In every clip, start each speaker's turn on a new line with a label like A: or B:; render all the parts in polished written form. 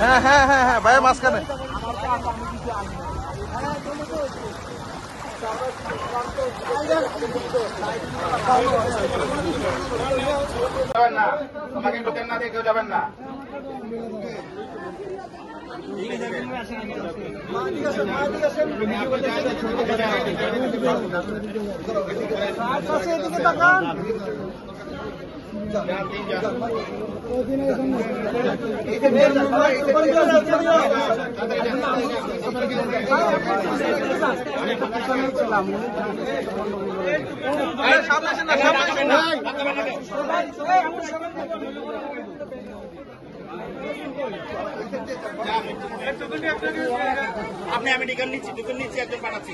A: হ্যাঁ হ্যাঁ হ্যাঁ হ্যাঁ ভাইয়া মাঝখানে।
B: আমাকে ঢোকেন না দিয়ে কেউ যাবেন না। আপনি আমি টিকেট নিচ্ছি একজন পাঠাচ্ছি।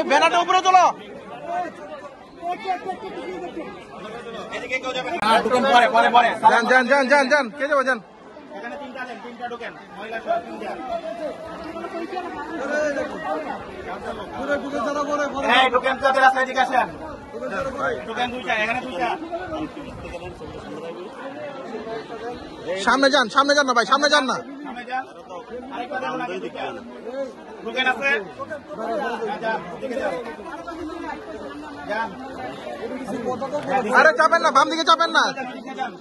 A: ব্যানারটা উপরে তোলো। যান যান যান যান যান, কে যাবো যান।
B: এখানে তিনটা ঢোকেন, মহিলা ঢোকেন তাদের রাস্তায় দিকে আসেন। ঢোকেন দুইটা, এখানে দুইটা।
A: সামনে যান, সামনে যান না ভাই, সামনে যান না।
B: সামনে যান, আরেকটা দেন না দুইটা। ঢোকেন আছে, যান দিকে যান। যান,
A: আরে চাপেন না, বাম দিকে চাপেন না।
B: যান।